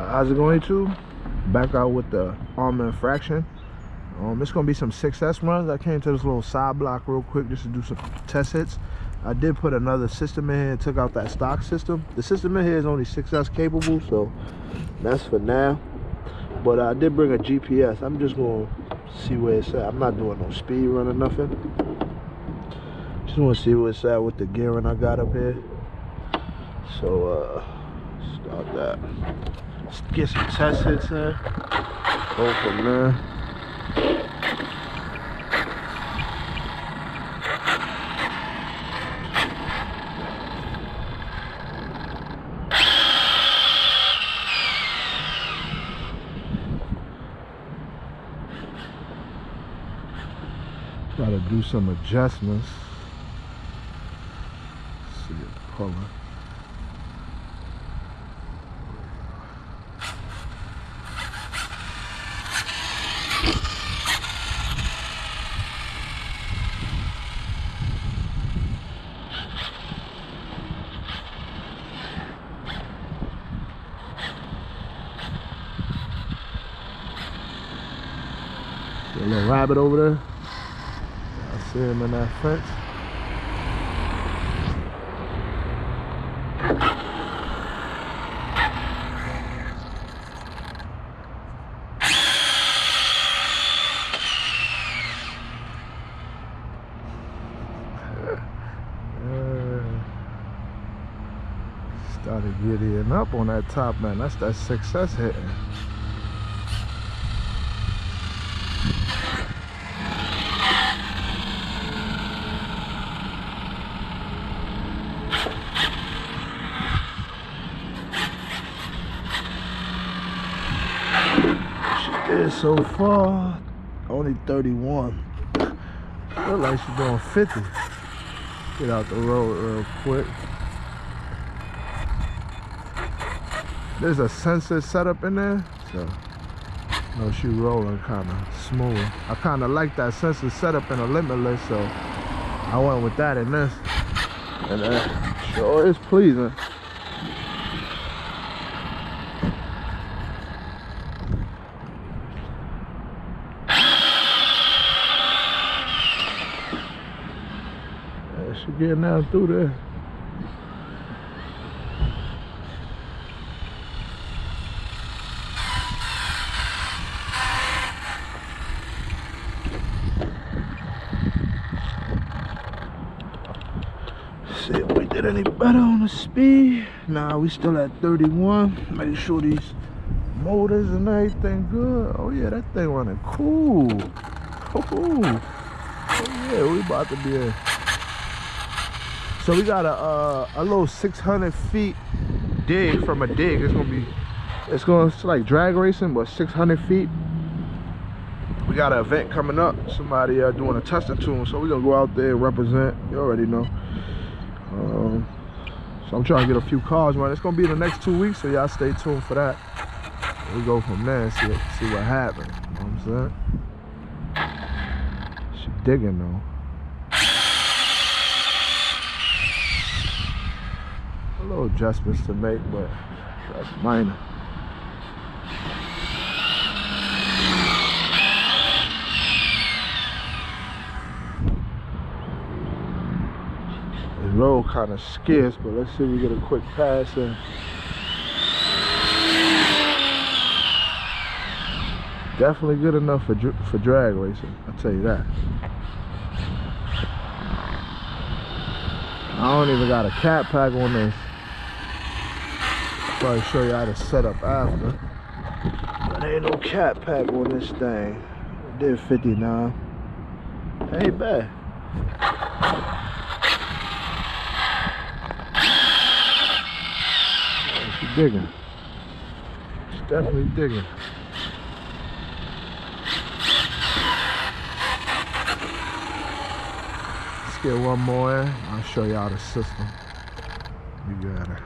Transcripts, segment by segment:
How's it going, YouTube? Back out with the Armor Infraction. It's gonna be some 6S runs. I came to this little side block real quick just to do some test hits. I did put another system in here and took out that stock system. The system in here is only 6S capable, so that's for now. But I did bring a GPS. I'm just gonna see where it's at. I'm not doing no speed run or nothing. Just wanna see where it's at with the gearing I got up here. So start that. Let's get some test hits in. Go from there. Gotta do some adjustments. Let's see it pulling. See a little rabbit over there. I see him in that fence. Started giddying up on that top, man. That's that 6S hitting. So far, only 31. Look like she's doing 50. Get out the road real quick. There's a sensor setup in there, so you know, she rolling kind of smooth. I kind of like that sensor setup in a Limitless, so I went with that in this, and sure is pleasing. Getting down through there. See if we did any better on the speed. Nah, we still at 31. Make sure these motors and everything good. Oh yeah, that thing running cool. Oh yeah, we about to be in. So we got a little 600 feet dig from a dig. It's like drag racing, but 600 feet. We got an event coming up. Somebody doing a testing tune, so we're gonna go out there and represent. You already know. So I'm trying to get a few cars, man. It's gonna be in the next 2 weeks, so y'all stay tuned for that. We go from there and see what happens. You know what I'm saying? She digging though. Little adjustments to make, but that's minor. The road kind of scarce, but let's see if we get a quick pass in. Definitely good enough for drag racing, I'll tell you that. I don't even got a cat pack on this. Probably show you how to set up after. But ain't no cat pack on this thing. It did 59. Ain't bad. She's digging. She's definitely digging. Let's get one more in. I'll show y'all the system. You got it.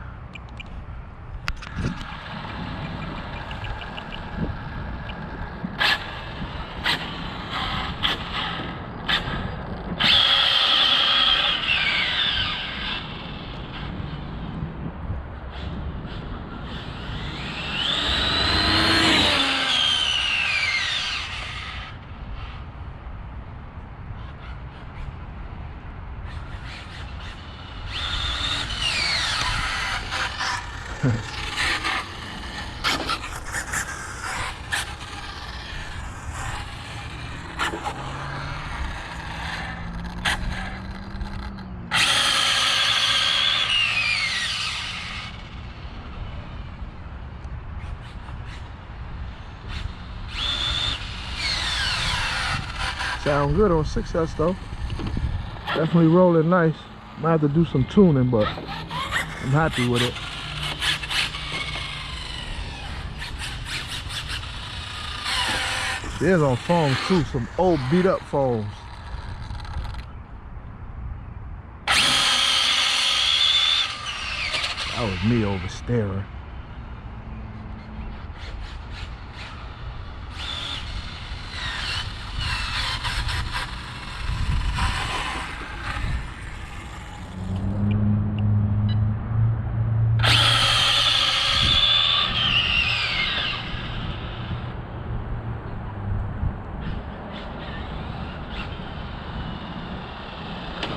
Sound good on 6S though. Definitely rolling nice. Might have to do some tuning, but I'm happy with it. She is on foams too, some old beat up foams. That was me oversteering.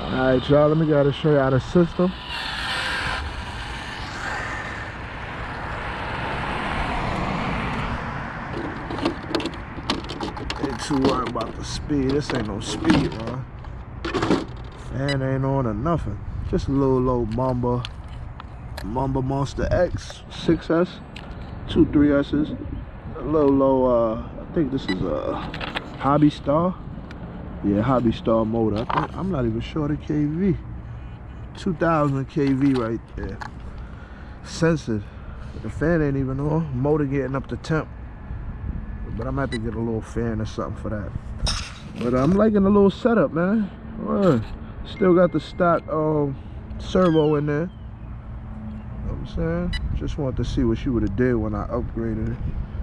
Alright y'all, let me gotta show you how the system. Ain't too worried about the speed. This ain't no speed, man. Fan ain't on or nothing. Just a little low Mamba Monster X 6S, 2 3S's. A little low, I think this is a Hobby Star. Yeah, Hobby Star motor. I'm not even sure the KV. 2000 KV right there. Censored. The fan ain't even on. Motor getting up to temp. But I'm gonna have to get a little fan or something for that. But I'm liking the little setup, man. Still got the stock servo in there. You know what I'm saying? Just wanted to see what she would have did when I upgraded it.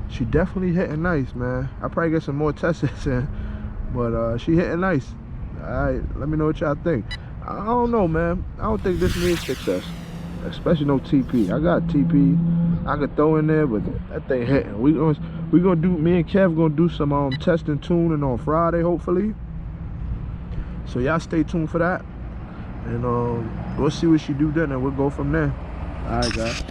She definitely hitting nice, man. I probably get some more tests in. But she hitting nice. Alright, let me know what y'all think. I don't know, man. I don't think this needs 6S. Especially no TP. I got TP I could throw in there, but that thing hitting. We gonna do, me and Kev gonna do some testing tuning on Friday, hopefully. So y'all stay tuned for that. And we'll see what she do then, and we'll go from there. Alright, guys.